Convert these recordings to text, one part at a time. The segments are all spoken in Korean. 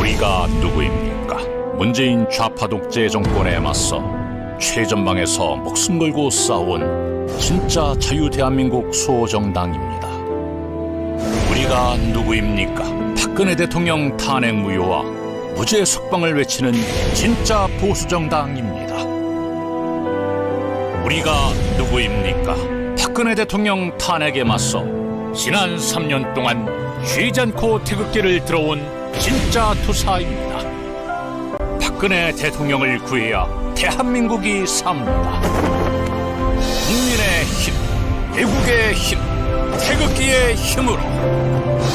우리가 누구입니까? 문재인 좌파 독재 정권에 맞서 최전방에서 목숨 걸고 싸운 진짜 자유대한민국 수호정당입니다. 우리가 누구입니까? 박근혜 대통령 탄핵 무효와 무죄 석방을 외치는 진짜 보수정당입니다. 우리가 누구입니까? 박근혜 대통령 탄핵에 맞서 지난 3년 동안 쉬지 않고 태극기를 들어온 진짜 투사입니다. 박근혜 대통령을 구해야 대한민국이 삽니다. 국민의 힘, 애국의 힘, 태극기의 힘으로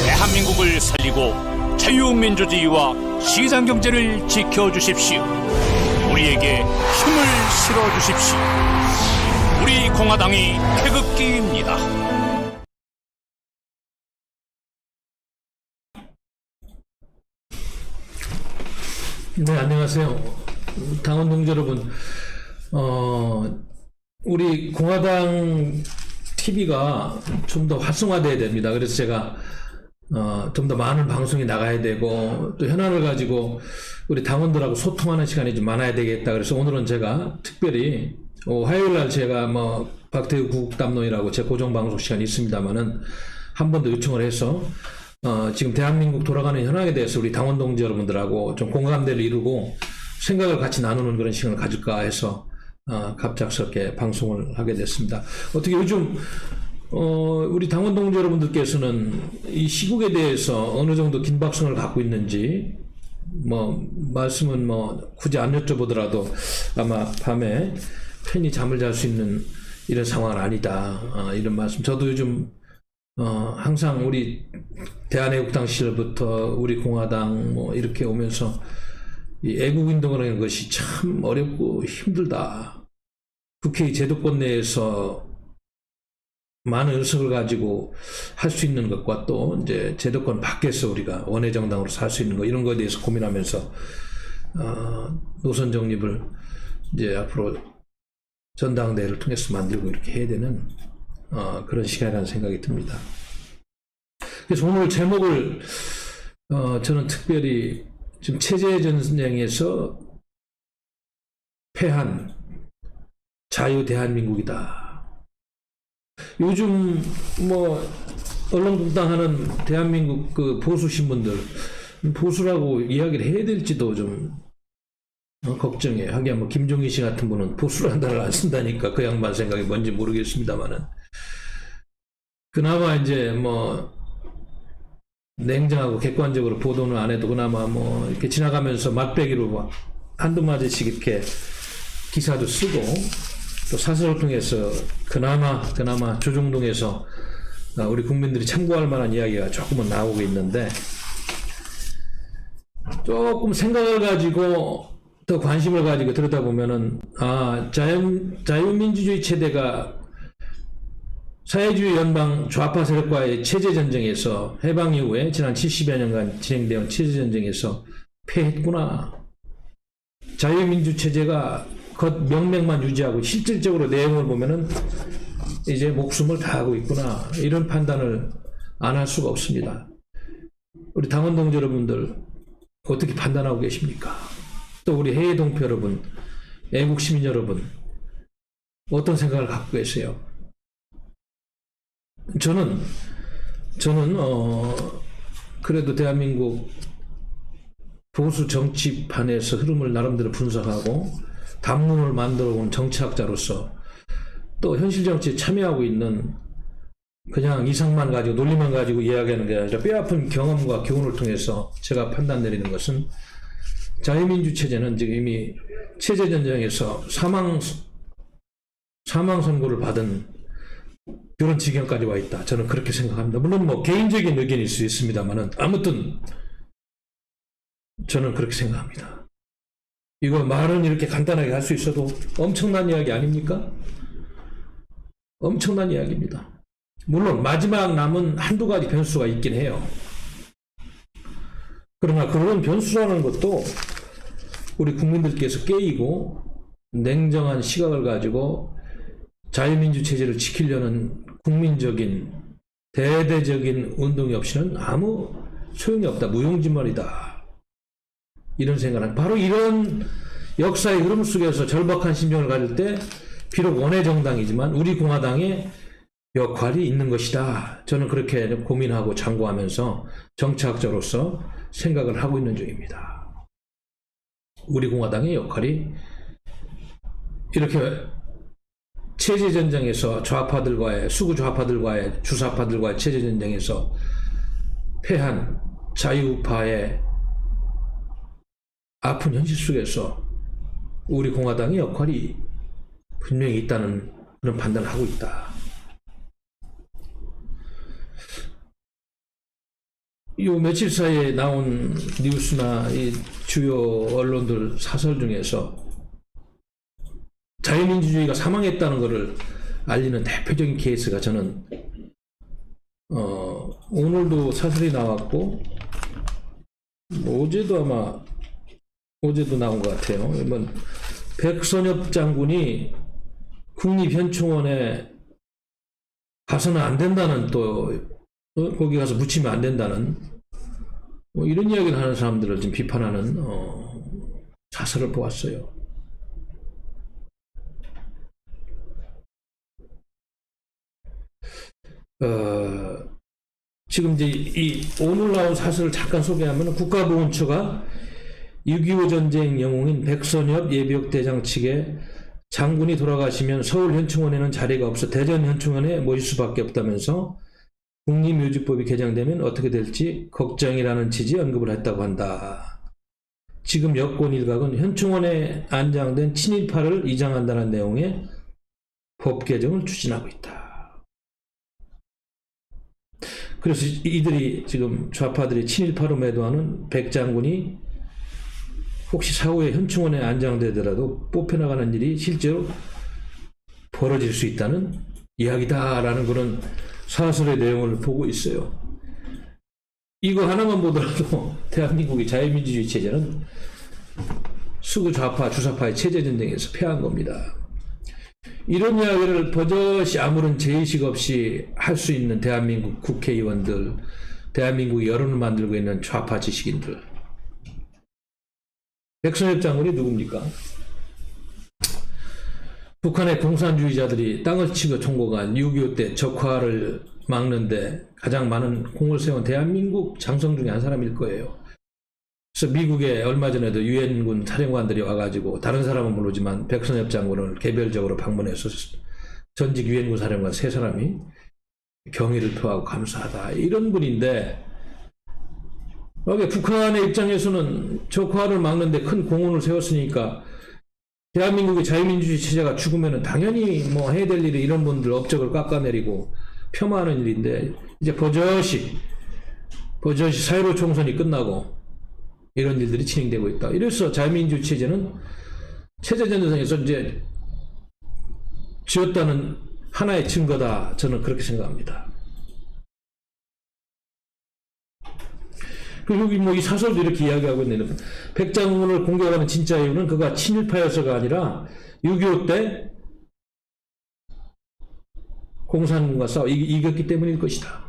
대한민국을 살리고 자유민주주의와 시장경제를 지켜주십시오. 우리에게 힘을 실어주십시오. 우리 공화당이 태극기입니다. 네, 안녕하세요. 당원 동지 여러분. 우리 공화당 TV가 좀 더 활성화돼야 됩니다. 그래서 제가 좀 더 많은 방송이 나가야 되고, 또 현안을 가지고 우리 당원들하고 소통하는 시간이 좀 많아야 되겠다. 그래서 오늘은 제가 특별히 화요일 날 제가 박태우 구국담론이라고 제 고정 방송 시간이 있습니다만은 한 번 더 요청을 해서 지금 대한민국 돌아가는 현황에 대해서 우리 당원 동지 여러분들하고 좀 공감대를 이루고 생각을 같이 나누는 그런 시간을 가질까 해서 갑작스럽게 방송을 하게 됐습니다. 어떻게 요즘 우리 당원 동지 여러분들께서는 이 시국에 대해서 어느 정도 긴박성을 갖고 있는지 말씀은 굳이 안 여쭤보더라도 아마 밤에 편히 잠을 잘 수 있는 이런 상황은 아니다, 이런 말씀. 저도 요즘 항상 우리 대한애국당 시절부터 우리 공화당 이렇게 오면서 이 애국운동이라는 것이 참 어렵고 힘들다. 국회의 제도권 내에서 많은 의석을 가지고 할 수 있는 것과 또 이제 제도권 밖에서 우리가 원외정당으로 살 수 있는 것, 이런 것에 대해서 고민하면서 노선 정립을 이제 앞으로 전당대회를 통해서 만들고 이렇게 해야 되는 그런 시간이라는 생각이 듭니다. 그래서 오늘 제목을 저는 특별히 지금 체제전쟁에서 패한 자유 대한민국이다. 요즘 얼렁뚱땅하는 대한민국 그 보수 신문들, 보수라고 이야기를 해야 될지도 좀 걱정해. 하긴 김종인 씨 같은 분은 보수라는 단어를 안 쓴다니까 그 양반 생각이 뭔지 모르겠습니다만은, 그나마 이제 냉정하고 객관적으로 보도는 안 해도 그나마 이렇게 지나가면서 맛배기로 한두 마디씩 이렇게 기사도 쓰고, 또 사설을 통해서 그나마 조중동에서 우리 국민들이 참고할 만한 이야기가 조금은 나오고 있는데, 조금 생각을 가지고 더 관심을 가지고 들여다보면은 자유민주주의 체제가 사회주의 연방 좌파 세력과의 체제전쟁에서 해방 이후에 지난 70여 년간 진행되어 체제전쟁에서 패했구나. 자유민주체제가 겉 명맥만 유지하고 실질적으로 내용을 보면은 이제 목숨을 다하고 있구나. 이런 판단을 안 할 수가 없습니다. 우리 당원 동지 여러분들 어떻게 판단하고 계십니까? 또 우리 해외 동포 여러분, 애국 시민 여러분, 어떤 생각을 갖고 계세요? 저는 그래도 대한민국 보수 정치판에서 흐름을 나름대로 분석하고 담론을 만들어 온 정치학자로서, 또 현실 정치에 참여하고 있는, 그냥 이상만 가지고 논리만 가지고 이야기하는 게 아니라 뼈아픈 경험과 교훈을 통해서 제가 판단 내리는 것은, 자유민주 체제는 지금 이미 체제전쟁에서 사망 선고를 받은 그런 지경까지 와 있다. 저는 그렇게 생각합니다. 물론 개인적인 의견일 수 있습니다만은, 아무튼 저는 그렇게 생각합니다. 이거 말은 이렇게 간단하게 할 수 있어도 엄청난 이야기 아닙니까? 엄청난 이야기입니다. 물론 마지막 남은 한두 가지 변수가 있긴 해요. 그러나 그런 변수라는 것도 우리 국민들께서 깨이고 냉정한 시각을 가지고 자유민주 체제를 지키려는 국민적인 대대적인 운동이 없이는 아무 소용이 없다. 무용지물이다. 이런 생각은 바로 이런 역사의 흐름 속에서 절박한 심정을 가질 때 비록 원외 정당이지만 우리 공화당의 역할이 있는 것이다. 저는 그렇게 고민하고 참고하면서 정치학자로서 생각을 하고 있는 중입니다. 우리 공화당의 역할이 이렇게 체제전쟁에서 좌파들과의 수구 좌파들과의 주사파들과의 체제전쟁에서 패한 자유파의 아픈 현실 속에서 우리 공화당의 역할이 분명히 있다는 그런 판단을 하고 있다. 요 며칠 사이에 나온 뉴스나 이 주요 언론들 사설 중에서 자유민주주의가 사망했다는 것을 알리는 대표적인 케이스가 저는 오늘도 사설이 나왔고 어제도 나온 것 같아요. 이번 백선엽 장군이 국립현충원에 가서는 안 된다는 또 거기 가서 묻히면 안 된다는 이런 이야기를 하는 사람들을 지금 비판하는 사설을 보았어요. 지금 이제 이 오늘 나온 사설을 잠깐 소개하면 국가보훈처가 6.25 전쟁 영웅인 백선엽 예비역 대장 측에 장군이 돌아가시면 서울 현충원에는 자리가 없어 대전 현충원에 모실 수밖에 없다면서 국립묘지법이 개정되면 어떻게 될지 걱정이라는 취지의 언급을 했다고 한다. 지금 여권 일각은 현충원에 안장된 친일파를 이장한다는 내용의 법 개정을 추진하고 있다. 그래서 이들이 지금 좌파들이 친일파로 매도하는 백 장군이 혹시 사후에 현충원에 안장되더라도 뽑혀나가는 일이 실제로 벌어질 수 있다는 이야기다라는 그런 사설의 내용을 보고 있어요. 이거 하나만 보더라도 대한민국의 자유민주주의 체제는 수구 좌파, 주사파의 체제전쟁에서 패한 겁니다. 이런 이야기를 버젓이 아무런 죄의식 없이 할 수 있는 대한민국 국회의원들, 대한민국 여론을 만들고 있는 좌파 지식인들. 백선엽 장군이 누굽니까? 북한의 공산주의자들이 땅을 치고 총고간 6.25 때 적화를 막는데 가장 많은 공을 세운 대한민국 장성 중에 한 사람일 거예요. 그래서 미국에 얼마 전에도 유엔군 사령관들이 와가지고 다른 사람은 모르지만 백선엽 장군을 개별적으로 방문해서 전직 유엔군 사령관 3사람이 경의를 표하고 감사하다 이런 분인데 북한의 입장에서는 적화를 막는데 큰 공헌을 세웠으니까 대한민국의 자유민주주의 체제가 죽으면 당연히 뭐 해야 될 일이 이런 분들 업적을 깎아내리고 폄하하는 일인데 이제 버젓이 사회로 총선이 끝나고 이런 일들이 진행되고 있다. 이래서 자유민주주의 체제는 체제전쟁에서 이제 지었다는 하나의 증거다. 저는 그렇게 생각합니다. 그리고 뭐 이 사설도 이렇게 이야기하고 있는 백장군을 공격하는 진짜 이유는 그가 친일파여서가 아니라 6.25 때 공산군과 싸워 이겼기 때문일 것이다.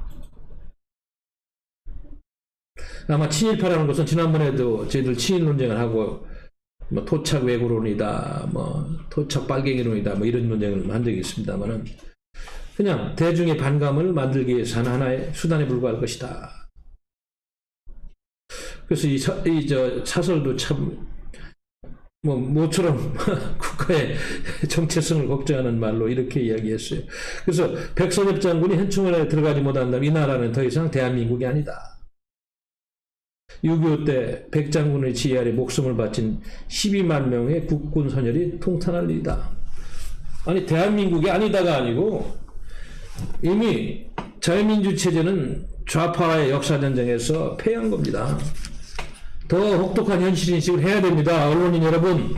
아마 친일파라는 것은 지난번에도 저희들 친일 논쟁을 하고 뭐 토착 왜구론이다, 뭐 토착 빨갱이론이다, 뭐 이런 논쟁을 한 적이 있습니다만은 그냥 대중의 반감을 만들기 위해서 하나의 수단에 불과할 것이다. 그래서 이 사설도 참 모처럼 국가의 정체성을 걱정하는 말로 이렇게 이야기했어요. 그래서 백선엽 장군이 현충원에 들어가지 못한다면 이 나라는 더 이상 대한민국이 아니다. 6.25 때 백 장군의 지휘 아래 목숨을 바친 12만 명의 국군 선열이 통탄할 일이다. 아니 대한민국이 아니다가 아니고 이미 자유민주 체제는 좌파의 역사전쟁에서 패한 겁니다. 더 혹독한 현실인식을 해야 됩니다. 언론인 여러분.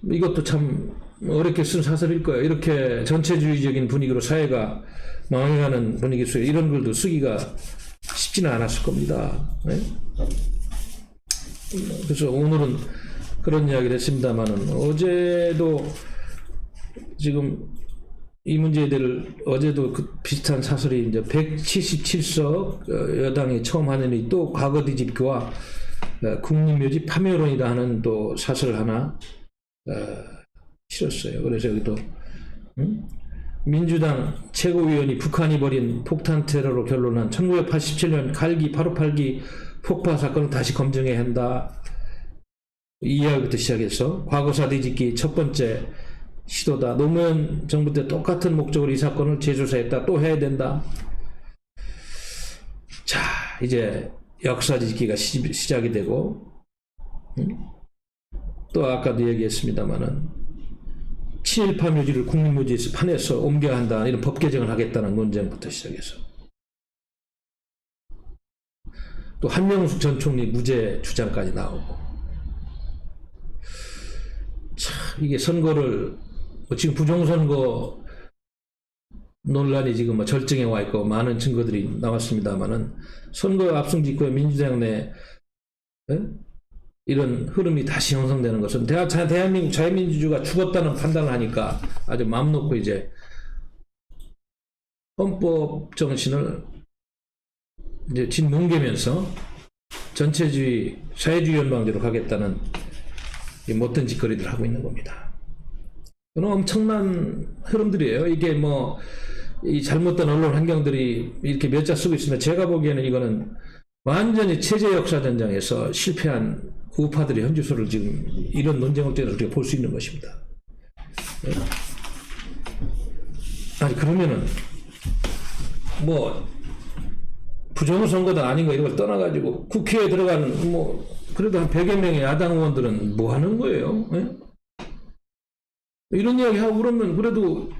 이것도 참 어렵게 쓴 사설일 거예요. 이렇게 전체주의적인 분위기로 사회가 망해가는 분위기 속에 이런 글도 쓰기가 쉽지는 않았을 겁니다. 네? 그래서 오늘은 그런 이야기를 했습니다만은 어제도 지금 이 문제에 대해 어제도 그 비슷한 사설이 이제 177석 여당이 처음 하느니 또 과거 뒤집기와 국립묘지 파멸론이다 하는 또 사설을 하나 실었어요. 그래서 여기도 민주당 최고위원이 북한이 벌인 폭탄 테러로 결론난 1987년 칼기 8.58기 폭파 사건을 다시 검증해야 한다. 이 이야기부터 시작해서 과거사 뒤집기 첫 번째 시도다. 노무현 정부 때 똑같은 목적으로 이 사건을 재조사했다. 또 해야 된다. 자, 이제 역사 뒤집기가 시작이 되고 또 아까도 얘기했습니다마는 7.18 묘지를 국립묘지에서 판에서 옮겨야 한다. 이런 법 개정을 하겠다는 논쟁부터 시작해서 또 한명숙 전 총리 무죄 주장까지 나오고 참 이게 선거를 지금 부정선거 논란이 지금 절정에 와 있고 많은 증거들이 나왔습니다만은 선거 압승 직후에 민주당 내 이런 흐름이 다시 형성되는 것은 대한민국 자유민주주의가 죽었다는 판단을 하니까 아주 마음 놓고 이제 헌법 정신을 이제 짓뭉개면서 전체주의 사회주의 연방제로 가겠다는 이 못된 짓거리들을 하고 있는 겁니다. 그건 엄청난 흐름들이에요. 이게 뭐 이 잘못된 언론 환경들이 이렇게 몇 자 쓰고 있으면 제가 보기에는 이거는 완전히 체제 역사 전장에서 실패한 우파들의 현주소를 지금 이런 논쟁을 통해서 우리가 볼 수 있는 것입니다. 아니 그러면은 뭐 부정선거다 아닌 거 이런 걸 떠나가지고 국회에 들어간 뭐 그래도 한 100여 명의 야당 의원들은 뭐 하는 거예요? 이런 이야기 하고 그러면 그래도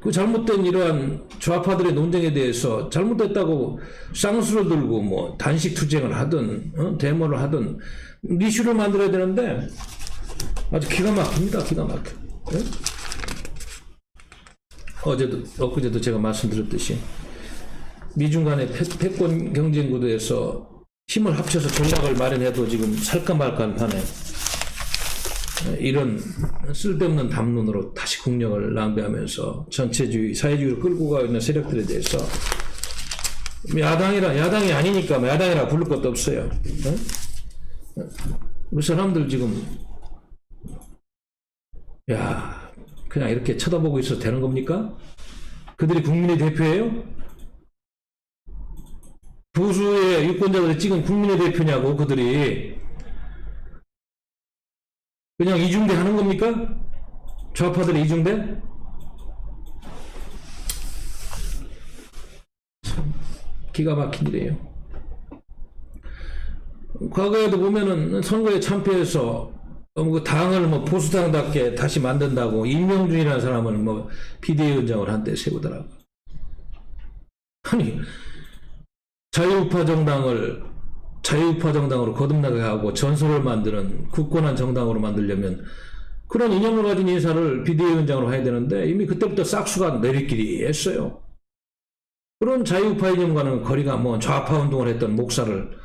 그 잘못된 이러한 좌파들의 논쟁에 대해서 잘못됐다고 쌍수를 들고 뭐 단식 투쟁을 하든 데모를 하든 이슈를 만들어야 되는데 아주 기가 막힙니다. 기가 막혀. 엊그제도 제가 말씀드렸듯이 미중 간의 패권 경쟁 구도에서 힘을 합쳐서 전략을 마련해도 지금 살까 말까한 판에 이런 쓸데없는 담론으로 다시 국력을 낭비하면서 전체주의, 사회주의를 끌고 가고 있는 세력들에 대해서 야당이 아니니까 야당이라 부를 것도 없어요. 우리 사람들 지금 그냥 이렇게 쳐다보고 있어도 되는 겁니까? 그들이 국민의 대표예요? 보수의 유권자들이 찍은 국민의 대표냐고 그들이 그냥 이중대 하는 겁니까? 좌파들의 이중대? 참 기가 막힌 일이에요. 과거에도 보면은 선거에 참패해서 그 당을 뭐 보수당답게 다시 만든다고 임명준이라는 사람을 뭐 비대위원장을 한때 세우더라고. 아니 자유우파 정당으로 거듭나게 하고 전설을 만드는 굳건한 정당으로 만들려면 그런 이념을 가진 인사를 비대위원장으로 해야 되는데 이미 그때부터 싹수가 내리끼리 했어요. 그런 자유우파 이념과는 거리가 먼 좌파 운동을 했던 목사를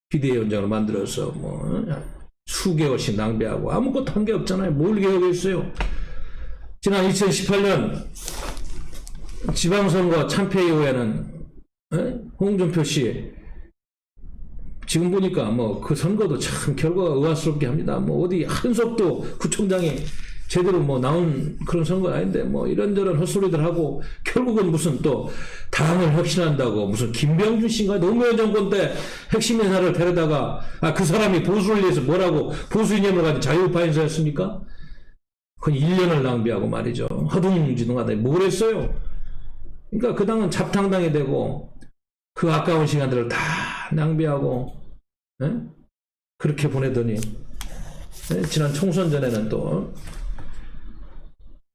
비대위원장으로 만들어서 뭐 수개월씩 낭비하고 아무것도 한 게 없잖아요. 뭘 개혁했어요? 지난 2018년 지방선거 참패 이후에는 홍준표 씨 지금 보니까 뭐 그 선거도 참 결과가 의아스럽게 합니다. 뭐 어디 한석도 구청장이 제대로 뭐 나온 그런 선거는 아닌데 뭐 이런저런 헛소리들 하고 결국은 무슨 또 당을 혁신한다고 무슨 김병준 씨인가 노무현 정권 때 핵심 인사를 데려다가 그 사람이 보수를 위해서 뭐라고 보수 이념을 가진 자유우파 인사였습니까? 그건 1년을 낭비하고 말이죠. 허둥지둥하다 뭘 했어요? 그러니까 그 당은 잡탕당이 되고 그 아까운 시간들을 다 낭비하고 그렇게 보내더니 지난 총선 전에는 또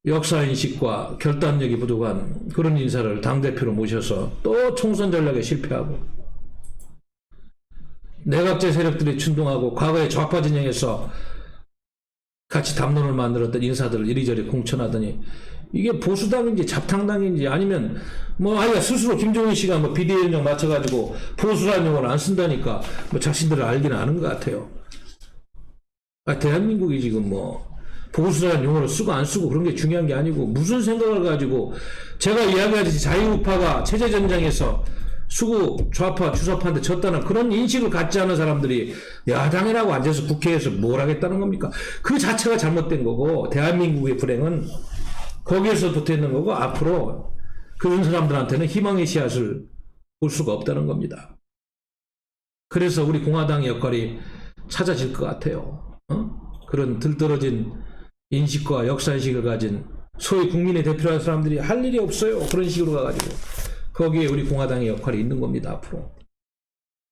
역사인식과 결단력이 부족한 그런 인사를 당대표로 모셔서 또 총선 전략에 실패하고 내각제 세력들이 충동하고 과거의 좌파 진영에서 같이 담론을 만들었던 인사들을 이리저리 공천하더니 이게 보수당인지 잡탕당인지 아니면 뭐 아예 스스로 김종인 씨가 뭐 비대위원장 맞춰가지고 보수라는 용어를 안 쓴다니까 뭐 자신들을 알기는 아는 것 같아요. 대한민국이 지금 뭐 보수라는 용어를 쓰고 안 쓰고 그런 게 중요한 게 아니고 무슨 생각을 가지고 제가 이야기하듯이 자유우파가 체제전쟁에서 수구 좌파 주사파한테 졌다는 그런 인식을 갖지 않은 사람들이 야당이라고 앉아서 국회에서 뭘 하겠다는 겁니까? 그 자체가 잘못된 거고 대한민국의 불행은 거기에서 붙어 있는 거고 앞으로 그런 사람들한테는 희망의 씨앗을 볼 수가 없다는 겁니다. 그래서 우리 공화당의 역할이 찾아질 것 같아요. 그런 들떨어진 인식과 역사인식을 가진 소위 국민의 대표라는 사람들이 할 일이 없어요. 그런 식으로 가가지고 거기에 우리 공화당의 역할이 있는 겁니다. 앞으로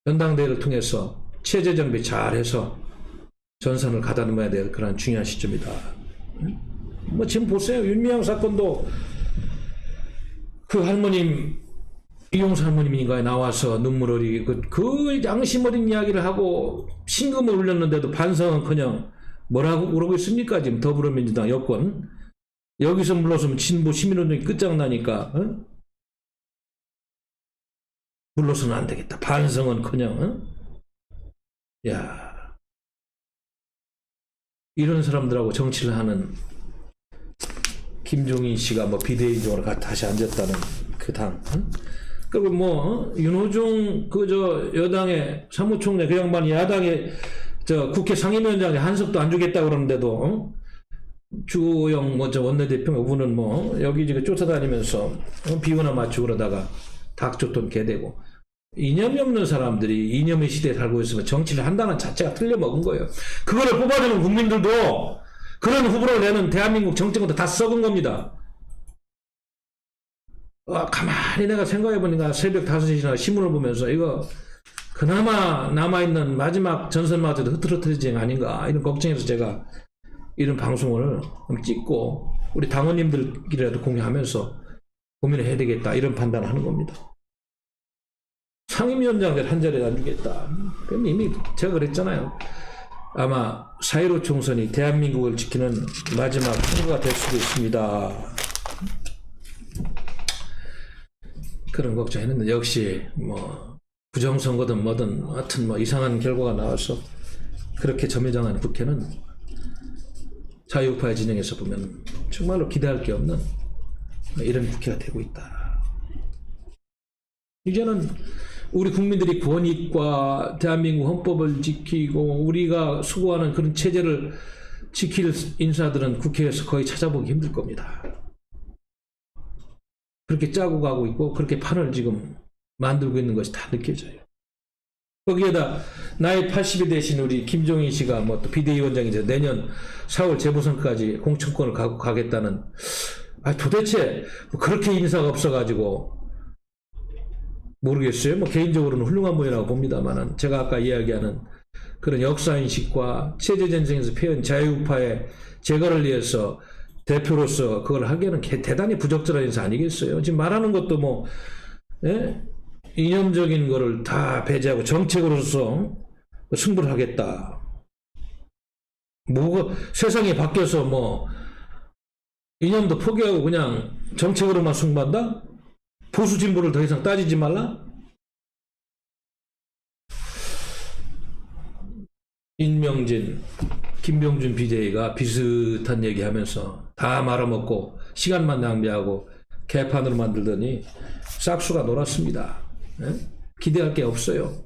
전당대회를 통해서 체제 정비 잘해서 전선을 가다듬어야 될 그런 중요한 시점이다. 뭐 지금 보세요. 윤미향 사건도 그 할머님 이용수 할머님인가에 나와서 눈물 흘리고 그 양심 어린 이야기를 하고 신금을 울렸는데도 반성은커녕 뭐라고 그러고 있습니까? 지금 더불어민주당 여권 여기서 물러서면 진보 시민운동이 끝장나니까 물러서는 안 되겠다. 반성은커녕 야 이런 사람들하고 정치를 하는 김종인 씨가 뭐 비대위적으로 다시 앉았다는 그 당. 그리고 뭐 윤호중 그 저 여당의 사무총장 그 양반이 야당의 저 국회 상임위원장에 한석도 안 주겠다 그러는데도 주호영 뭐 저 원내대표 그분은 뭐 여기저기 쫓아다니면서 비호나 맞추고 그러다가 닥쳤던 개되고 이념이 없는 사람들이 이념의 시대에 살고 있으면 정치를 한다는 자체가 틀려먹은 거예요. 그거를 뽑아주는 국민들도 그런 후보를 내는 대한민국 정치권도 다 썩은 겁니다. 가만히 내가 생각해보니까 새벽 5시나 신문을 보면서 이거 그나마 남아있는 마지막 전선마저도 흐트러뜨리지 아닌가 이런 걱정해서 제가 이런 방송을 찍고 우리 당원님들끼리라도 공유하면서 고민을 해야 되겠다 이런 판단을 하는 겁니다. 상임위원장들 한 자리에 안 주겠다. 그럼 이미 제가 그랬잖아요. 아마 4.15 총선이 대한민국을 지키는 마지막 선거가 될 수도 있습니다. 그런 걱정했는데 역시 뭐 부정선거든 뭐든 하여튼 뭐 이상한 결과가 나와서 그렇게 점유당한 국회는 자유우파의 진영에서 보면 정말로 기대할 게 없는 이런 국회가 되고 있다. 이제는 우리 국민들이 권익과 대한민국 헌법을 지키고 우리가 수고하는 그런 체제를 지킬 인사들은 국회에서 거의 찾아보기 힘들 겁니다. 그렇게 짜고 가고 있고 그렇게 판을 지금 만들고 있는 것이 다 느껴져요. 거기에다 나이 80이 되신 우리 김종인 씨가 뭐 또 비대위원장이죠. 내년 4월 재보선까지 공천권을 가겠다는 도대체 뭐 그렇게 인사가 없어가지고 모르겠어요. 뭐 개인적으로는 훌륭한 분이라고 봅니다만은 제가 아까 이야기하는 그런 역사인식과 체제전쟁에서 표현 자유우파의 제거를 위해서 대표로서 그걸 하기에는 대단히 부적절한 인사 아니겠어요. 지금 말하는 것도 뭐 이념적인 거를 다 배제하고 정책으로서 승부를 하겠다. 뭐가 세상이 바뀌어서 뭐 이념도 포기하고 그냥 정책으로만 승부한다? 보수 진보를 더 이상 따지지 말라? 임명진, 김병준 비대위가 비슷한 얘기하면서 다 말아먹고 시간만 낭비하고 개판으로 만들더니 싹수가 놀았습니다. 기대할 게 없어요.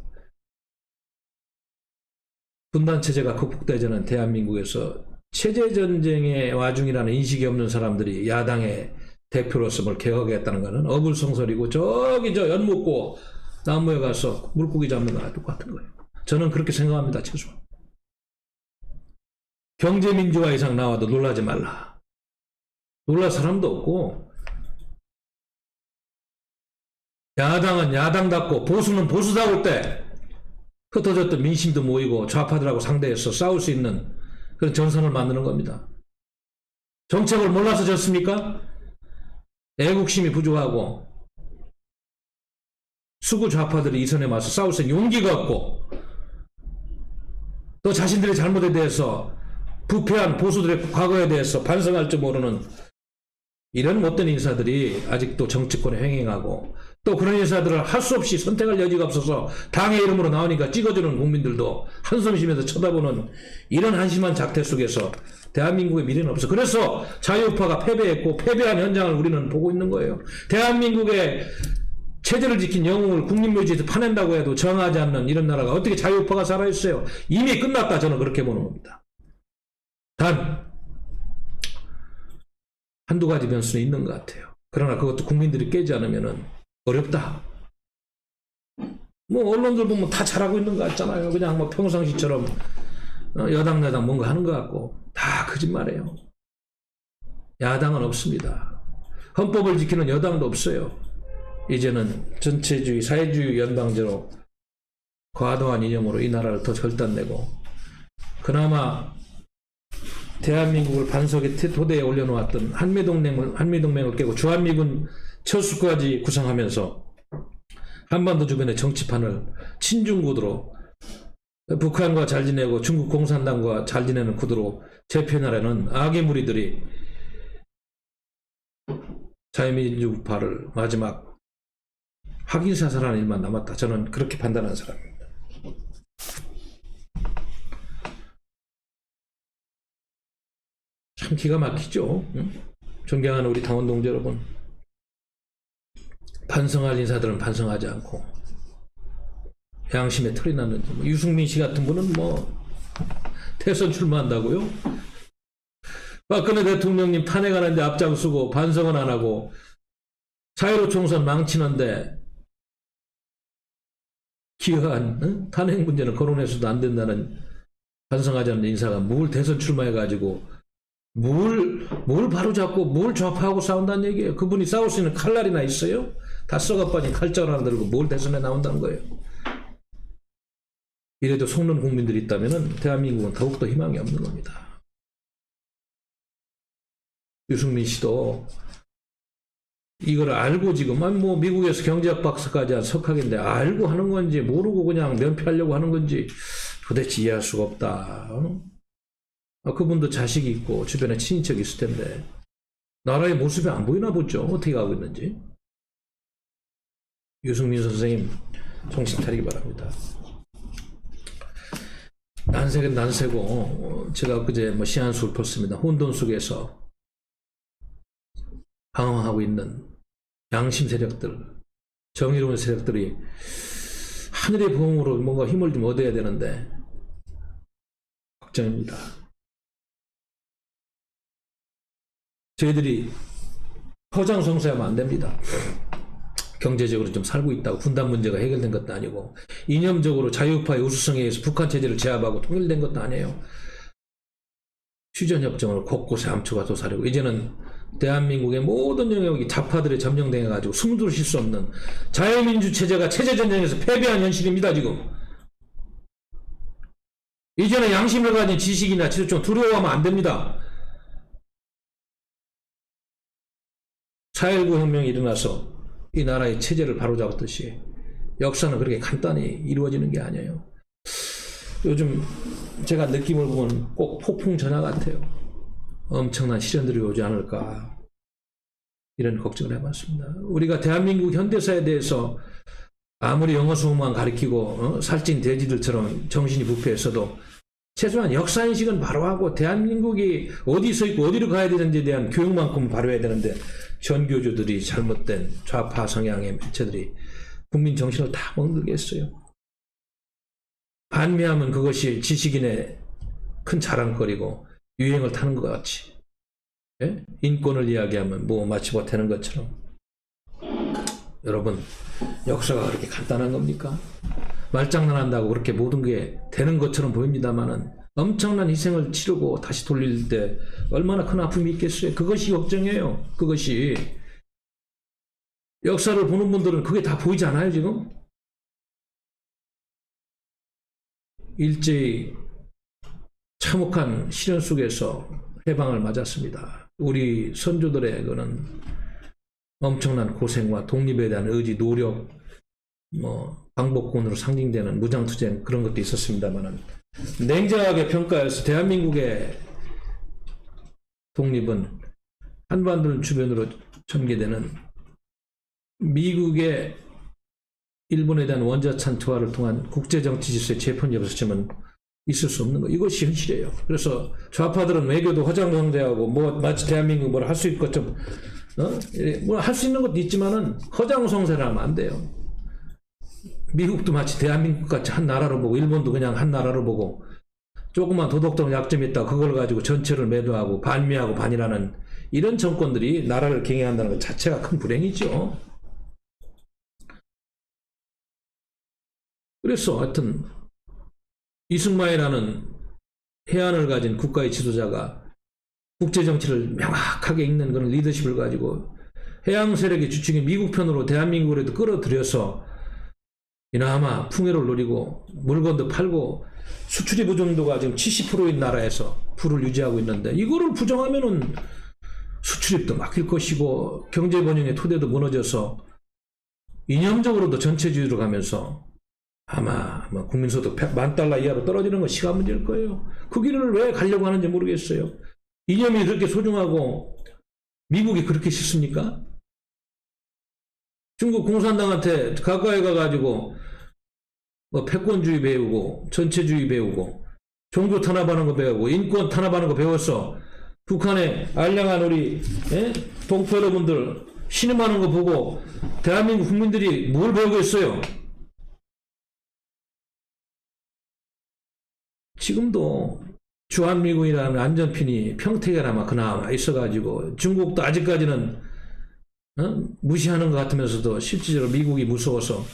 분단체제가 극복되자는 대한민국에서 체제전쟁의 와중이라는 인식이 없는 사람들이 야당의 대표로서 뭘 개혁하겠다는 것은 어불성설이고 저기 저 연못고 나무에 가서 물고기 잡는 거랑 똑같은 거예요. 저는 그렇게 생각합니다. 최소한. 경제민주화 이상 나와도 놀라지 말라. 놀랄 사람도 없고 야당은 야당답고 보수는 보수다울 때 흩어졌던 민심도 모이고 좌파들하고 상대해서 싸울 수 있는 그런 전선을 만드는 겁니다. 정책을 몰라서 졌습니까? 애국심이 부족하고 수구 좌파들이 이 선에 맞서 싸울 수 있는 용기가 없고 또 자신들의 잘못에 대해서 부패한 보수들의 과거에 대해서 반성할 줄 모르는 이런 못된 인사들이 아직도 정치권에 횡행하고 또 그런 인사들을 할 수 없이 선택할 여지가 없어서 당의 이름으로 나오니까 찍어주는 국민들도 한숨 쉬면서 쳐다보는 이런 한심한 작태 속에서 대한민국의 미래는 없어. 그래서 자유우파가 패배했고 패배한 현장을 우리는 보고 있는 거예요. 대한민국의 체제를 지킨 영웅을 국립묘지에서 파낸다고 해도 정하지 않는 이런 나라가 어떻게 자유우파가 살아있어요? 이미 끝났다. 저는 그렇게 보는 겁니다. 단 한두 가지 변수는 있는 것 같아요. 그러나 그것도 국민들이 깨지 않으면 어렵다. 뭐 언론들 보면 다 잘하고 있는 것 같잖아요. 그냥 뭐 평상시처럼 여당 야당 뭔가 하는 것 같고 다 거짓말이에요. 야당은 없습니다. 헌법을 지키는 여당도 없어요. 이제는 전체주의 사회주의 연방제로 과도한 이념으로 이 나라를 더 절단내고 그나마 대한민국을 반석의 토대에 올려놓았던 한미동맹을 깨고 주한미군 철수까지 구성하면서 한반도 주변의 정치판을 친중구도로 북한과 잘 지내고 중국 공산당과 잘 지내는 구도로 재편하려는 악의 무리들이 자유민주파를 마지막 확인사살하는 일만 남았다. 저는 그렇게 판단하는 사람입니다. 참 기가 막히죠. 존경하는 우리 당원 동지 여러분, 반성할 인사들은 반성하지 않고 양심에 털이 났는지 유승민 씨 같은 분은 뭐 대선 출마한다고요? 박근혜 대통령님 탄핵하는데 앞장서고 반성은 안 하고 4.15 총선 망치는데 기여한 탄핵 문제는 거론해서도 안 된다는 반성하지 않는 인사가 뭘 대선 출마해가지고 뭘 바로잡고 뭘 좌파하고 싸운다는 얘기예요. 그분이 싸울 수 있는 칼날이나 있어요? 다 썩어빠진 칼자루 하나 들고 뭘 대선에 나온다는 거예요. 이래도 속는 국민들이 있다면 대한민국은 더욱더 희망이 없는 겁니다. 유승민 씨도 이걸 알고 지금 뭐 미국에서 경제학 박사까지 한 석학인데 알고 하는 건지 모르고 그냥 면피하려고 하는 건지 도대체 이해할 수가 없다. 그분도 자식이 있고 주변에 친인척이 있을 텐데 나라의 모습이 안 보이나 보죠. 어떻게 가고 있는지. 유승민 선생님 정신 차리기 바랍니다. 난색은 난세고 제가 그제 뭐 시한수를 폈습니다. 혼돈 속에서 방황하고 있는 양심 세력들, 정의로운 세력들이 하늘의 보응으로 뭔가 힘을 좀 얻어야 되는데 걱정입니다. 저희들이 허장성세하면 안 됩니다. 경제적으로 좀 살고 있다고 분단 문제가 해결된 것도 아니고 이념적으로 자유파의 우수성에 의해서 북한 체제를 제압하고 통일된 것도 아니에요. 휴전협정을 곳곳에 암초가 도사리고 이제는 대한민국의 모든 영역이 좌파들에 점령당해가지고 숨도 쉴 수 없는 자유민주 체제가 체제전쟁에서 패배한 현실입니다. 지금 이제는 양심을 가진 지식이나 지도층 두려워하면 안 됩니다. 4.19 혁명이 일어나서 이 나라의 체제를 바로잡았듯이 역사는 그렇게 간단히 이루어지는 게 아니에요. 요즘 제가 느낌을 보면 꼭 폭풍 전야 같아요. 엄청난 시련들이 오지 않을까 이런 걱정을 해봤습니다. 우리가 대한민국 현대사에 대해서 아무리 영어 수업만 가르치고 살찐 돼지들처럼 정신이 부패했어도 최소한 역사인식은 바로 하고 대한민국이 어디서 있고 어디로 가야 되는지에 대한 교육만큼 바로 해야 되는데 전교조들이 잘못된 좌파 성향의 매체들이 국민 정신을 다 먹게 했어요. 반미하면 그것이 지식인의 큰 자랑거리고 유행을 타는 것 같이 예? 인권을 이야기하면 뭐 마치 못하는 것처럼 여러분 역사가 그렇게 간단한 겁니까? 말장난한다고 그렇게 모든 게 되는 것처럼 보입니다만은 엄청난 희생을 치르고 다시 돌릴 때 얼마나 큰 아픔이 있겠어요. 그것이 걱정이에요. 그것이 역사를 보는 분들은 그게 다 보이지 않아요 지금? 일제히 참혹한 시련 속에서 해방을 맞았습니다. 우리 선조들의 그는 엄청난 고생과 독립에 대한 의지, 노력, 방법군으로 상징되는 무장투쟁 그런 것도 있었습니다만은 냉정하게 평가해서 대한민국의 독립은 한반도를 주변으로 전개되는 미국의 일본에 대한 원자탄 투하를 통한 국제정치 질서의 재편이 없었지만 있을 수 없는 거. 이것이 현실이에요. 그래서 좌파들은 외교도 허장성대하고 뭐 마치 대한민국 뭘 할 수 있고 좀 뭐 할 수 있는 것도 있지만은 허장성세를 하면 안 돼요. 미국도 마치 대한민국 같이 한 나라로 보고 일본도 그냥 한 나라로 보고 조그만 도덕적 약점이 있다 그걸 가지고 전체를 매도하고 반미하고 반이라는 이런 정권들이 나라를 경영한다는 것 자체가 큰 불행이죠. 그래서 하여튼 이승만이라는 해안을 가진 국가의 지도자가 국제정치를 명확하게 읽는 그런 리더십을 가지고 해양 세력의 주축인 미국 편으로 대한민국으로 끌어들여서 이나마 풍요를 누리고 물건도 팔고 수출입 의존도가 지금 70%인 나라에서 부를 유지하고 있는데 이거를 부정하면은 수출입도 막힐 것이고 경제 번영의 토대도 무너져서 이념적으로도 전체주의로 가면서 아마 국민소득 $10,000 이하로 떨어지는 건 시간 문제일 거예요. 그 길을 왜 가려고 하는지 모르겠어요. 이념이 그렇게 소중하고 미국이 그렇게 싫습니까? 중국 공산당한테 가까이 가가지고 뭐 패권주의 배우고 전체주의 배우고 종교 탄압하는 거 배우고 인권 탄압하는 거 배웠어. 북한에 알량한 우리 동포 여러분들 신음하는 거 보고 대한민국 국민들이 뭘 배우겠어요? 지금도 주한미군이라는 안전핀이 평택에나마 그나마 있어가지고 중국도 아직까지는 무시하는 것 같으면서도 실질적으로 미국이 무서워서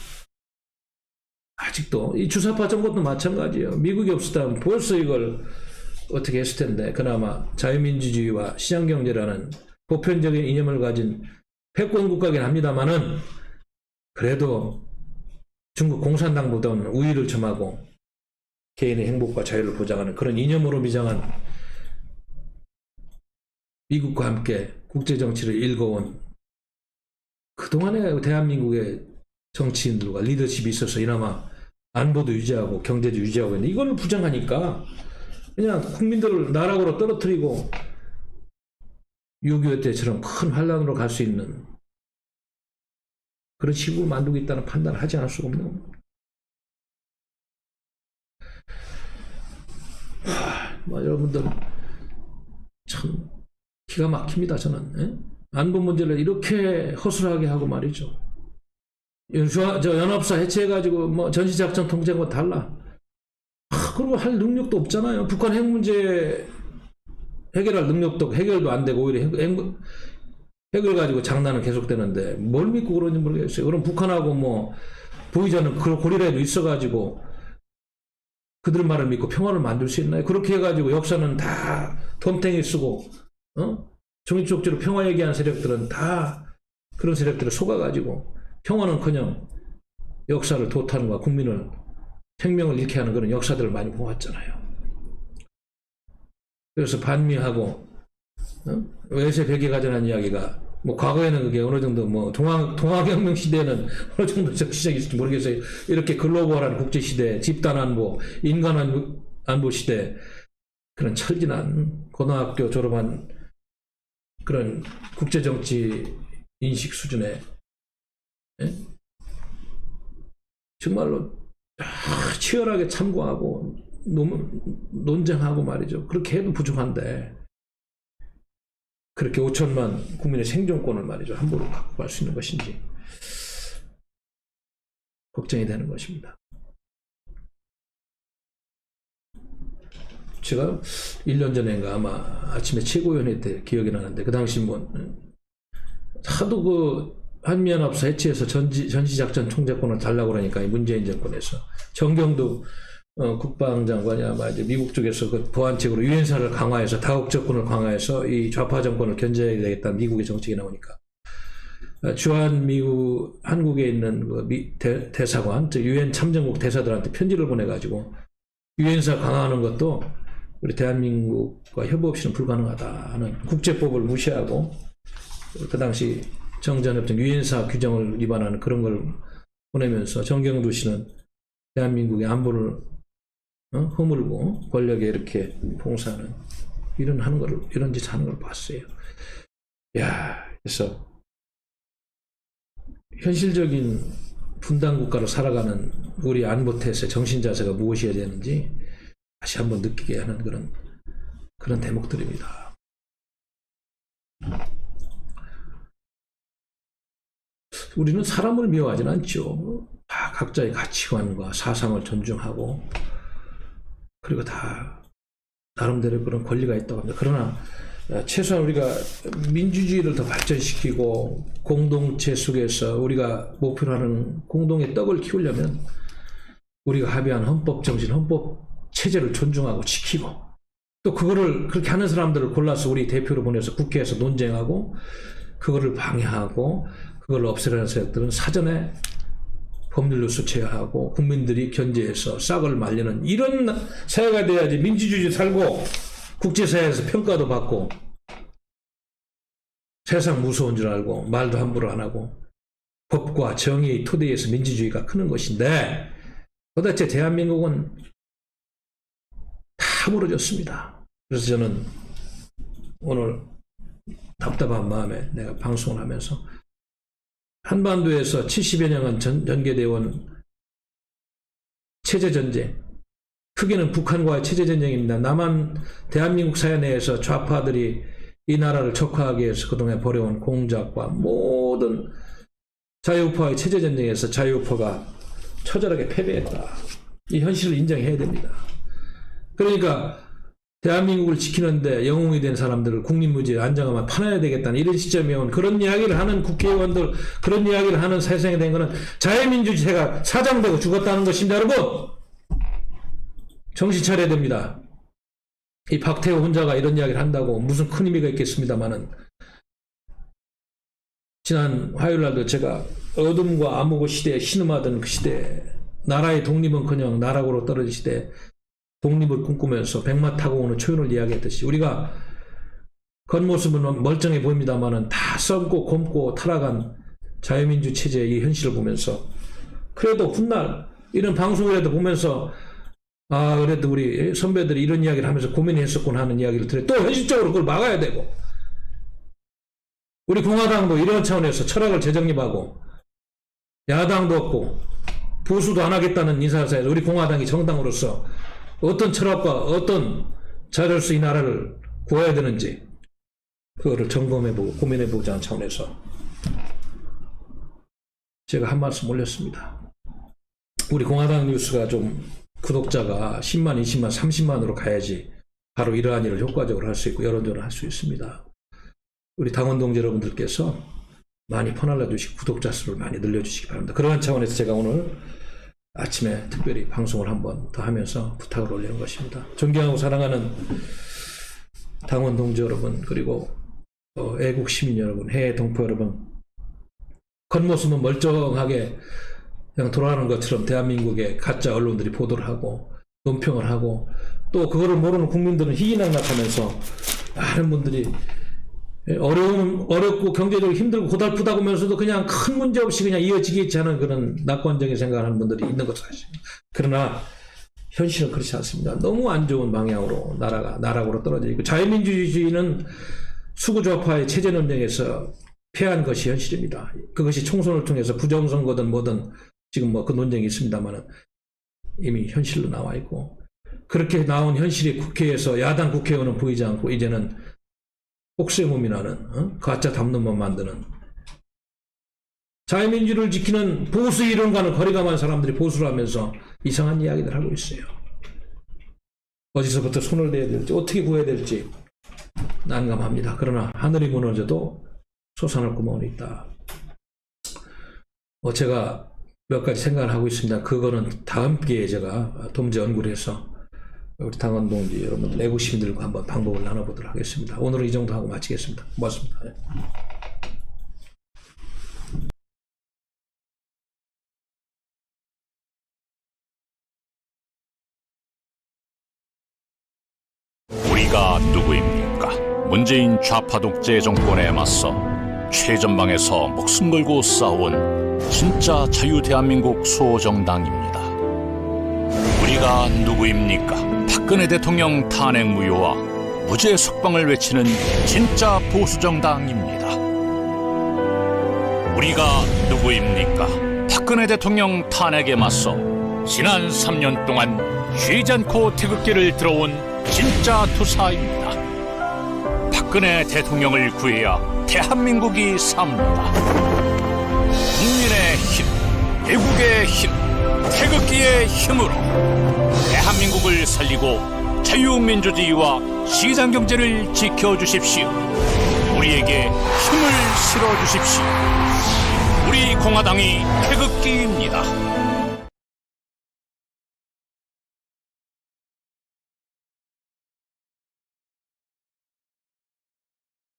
아직도 이 주사파 정권도 마찬가지예요. 미국이 없었다면 벌써 이걸 어떻게 했을 텐데 그나마 자유민주주의와 시장경제라는 보편적인 이념을 가진 패권국가긴 합니다만은 그래도 중국 공산당보다는 우위를 점하고 개인의 행복과 자유를 보장하는 그런 이념으로 미장한 미국과 함께 국제정치를 읽어온 그동안의 대한민국의 정치인들과 리더십이 있어서 이나마 안보도 유지하고 경제도 유지하고 있는데 이걸 부정하니까 그냥 국민들을 나락으로 떨어뜨리고 6.25 때처럼 큰 환란으로 갈 수 있는 그런 시국을 만들고 있다는 판단을 하지 않을 수가 없는 겁니다. 여러분들 참 기가 막힙니다. 저는 안보 문제를 이렇게 허술하게 하고 말이죠. 저 연합사 해체해가지고 뭐 전시작전 통제하고 달라. 그리고 할 능력도 없잖아요. 북한 핵 문제 해결할 능력도 해결도 안 되고 오히려 핵을 가지고 장난은 계속되는데 뭘 믿고 그런지 모르겠어요. 그럼 북한하고 뭐 보이지 않는 그런 고리라도 있어가지고 그들 말을 믿고 평화를 만들 수 있나요? 그렇게 해가지고 역사는 다 덤탱이 쓰고 종이쪽지로 평화 얘기하는 세력들은 다 그런 세력들을 속아가지고 평화는커녕 역사를 도탄과 국민을 생명을 잃게 하는 그런 역사들을 많이 보았잖아요. 그래서 반미하고 외세 백에 가져난 이야기가 뭐 과거에는 그게 어느 정도 뭐 동아革명 시대에는 어느 정도 적시적이 있을지 모르겠어요. 이렇게 글로벌한 국제 시대, 집단 안보, 인간 안보 시대 그런 철진한 고등학교 졸업한 그런 국제 정치 인식 수준의 정말로 치열하게 참고하고 논쟁하고 말이죠. 그렇게 해도 부족한데 그렇게 5천만 국민의 생존권을 말이죠. 함부로 갖고 갈 수 있는 것인지 걱정이 되는 것입니다. 제가 1년 전인가 아마 아침에 최고위원회 때 기억이 나는데 그 당시 뭐 하도 그 한미연합사 해체해서 전시작전 총재권을 달라고 그러니까 문재인 정권에서 정경도 국방장관이 아마 이제 미국 쪽에서 그 보완책으로 유엔사를 강화해서 다국적권을 강화해서 이 좌파 정권을 견제해야 되겠다는 미국의 정책이 나오니까 주한 미국 한국에 있는 그 대사관, 즉 유엔 참전국 대사들한테 편지를 보내가지고 유엔사 강화하는 것도 우리 대한민국과 협의 없이는 불가능하다 하는 국제법을 무시하고 그 당시 정전협정 유엔사 규정을 위반하는 그런 걸 보내면서 정경두 씨는 대한민국의 안보를 허물고 권력에 이렇게 봉사하는 이런 짓 하는 걸 봤어요. 그래서 현실적인 분단 국가로 살아가는 우리 안보 태세, 정신 자세가 무엇이어야 되는지 다시 한번 느끼게 하는 그런 대목들입니다. 우리는 사람을 미워하지는 않죠. 다 각자의 가치관과 사상을 존중하고 그리고 다 나름대로 그런 권리가 있다고 합니다. 그러나 최소한 우리가 민주주의를 더 발전시키고 공동체 속에서 우리가 목표로 하는 공동의 떡을 키우려면 우리가 합의한 헌법 정신, 헌법 체제를 존중하고 지키고 또 그거를 그렇게 하는 사람들을 골라서 우리 대표로 보내서 국회에서 논쟁하고 그거를 방해하고 그걸 없애려는 세력들은 사전에 법률로 수체하고 국민들이 견제해서 싹을 말리는 이런 사회가 돼야지 민주주의 살고 국제사회에서 평가도 받고 세상 무서운 줄 알고 말도 함부로 안 하고 법과 정의의 토대에서 민주주의가 크는 것인데 도대체 대한민국은 다 무너졌습니다. 그래서 저는 오늘 답답한 마음에 내가 방송을 하면서 한반도에서 70여 년간 전개되어 온 체제전쟁, 크게는 북한과의 체제전쟁입니다. 대한민국 사회 내에서 좌파들이 이 나라를 척화하기 위해서 그동안 벌여온 공작과 모든 자유우파의 체제전쟁에서 자유우파가 처절하게 패배했다. 이 현실을 인정해야 됩니다. 그러니까 대한민국을 지키는데 영웅이 된 사람들을 국립무지에 안장하면 파놔야 되겠다는 이런 시점에 온 그런 이야기를 하는 국회의원들, 그런 이야기를 하는 세상이 된 것은 자유민주주의가 사장되고 죽었다는 것입니다. 여러분 정신 차려야 됩니다. 이 박태호 혼자가 이런 이야기를 한다고 무슨 큰 의미가 있겠습니다만은 지난 화요일날도 제가 어둠과 암흑의 시대에 신음하던 그 시대에 나라의 독립은커녕 나락으로 떨어진 시대에 독립을 꿈꾸면서 백마 타고 오는 초연을 이야기했듯이 우리가 겉모습은 멀쩡해 보입니다만은 다 썩고 곪고 타락한 자유민주 체제의 이 현실을 보면서 그래도 훗날 이런 방송이라도 보면서 아 그래도 우리 선배들이 이런 이야기를 하면서 고민했었구나 하는 이야기를 들어요. 또 현실적으로 그걸 막아야 되고 우리 공화당도 이런 차원에서 철학을 재정립하고 야당도 없고 보수도 안 하겠다는 인사사에서 우리 공화당이 정당으로서 어떤 철학과 어떤 자료로서 이 나라를 구해야 되는지 그거를 점검해보고 고민해보자 하는 차원에서 제가 한 말씀 올렸습니다. 우리 공화당 뉴스가 좀 구독자가 10만, 20만, 30만으로 가야지 바로 이러한 일을 효과적으로 할 수 있고 여론전을 할 수 있습니다. 우리 당원 동지 여러분들께서 많이 퍼날라 주시고 구독자 수를 많이 늘려주시기 바랍니다. 그러한 차원에서 제가 오늘 아침에 특별히 방송을 한 번 더 하면서 부탁을 올리는 것입니다. 존경하고 사랑하는 당원 동지 여러분 그리고 애국 시민 여러분, 해외 동포 여러분 겉모습은 멀쩡하게 그냥 돌아가는 것처럼 대한민국의 가짜 언론들이 보도를 하고 논평을 하고 또 그거를 모르는 국민들은 희희낙낙하면서 많은 분들이 어렵고 경제적으로 힘들고 고달프다고 하면서도 그냥 큰 문제 없이 그냥 이어지겠지 하는 그런 낙관적인 생각을 하는 분들이 있는 것도 사실입니다. 그러나 현실은 그렇지 않습니다. 너무 안 좋은 방향으로 나라가 나락으로 떨어져 있고 자유민주주의는 수구좌파의 체제 논쟁에서 패한 것이 현실입니다. 그것이 총선을 통해서 부정선거든 뭐든 지금 뭐 그 논쟁이 있습니다만은 이미 현실로 나와 있고 그렇게 나온 현실이 국회에서 야당 국회의원은 보이지 않고 이제는 혹세 몸이 나는 가짜 담론만 만드는 자유민주를 지키는 보수 이론과는 거리가 먼 사람들이 보수를 하면서 이상한 이야기를 하고 있어요. 어디서부터 손을 대야 될지 어떻게 구해야 될지 난감합니다. 그러나 하늘이 무너져도 솟아날 구멍은 있다. 제가 몇 가지 생각을 하고 있습니다. 그거는 다음 기회에 제가 동지 연구를 해서 우리 당원 동지 여러분들 애국 시민들과 한번 방법을 나눠보도록 하겠습니다. 오늘은 이 정도 하고 마치겠습니다. 고맙습니다. 우리가 누구입니까? 문재인 좌파 독재 정권에 맞서 최전방에서 목숨 걸고 싸운 진짜 자유 대한민국 수호정당입니다. 우리가 누구입니까? 박근혜 대통령 탄핵 무효와 무죄 석방을 외치는 진짜 보수정당입니다. 우리가 누구입니까? 박근혜 대통령 탄핵에 맞서 지난 3년 동안 쉬지 않고 태극기를 들어온 진짜 투사입니다. 박근혜 대통령을 구해야 대한민국이 삽니다. 국민의 힘, 애국의 힘, 태극기의 힘으로 대한민국을 살리고 자유민주주의와 시장경제를 지켜주십시오. 우리에게 힘을 실어주십시오. 우리 공화당이 태극기입니다.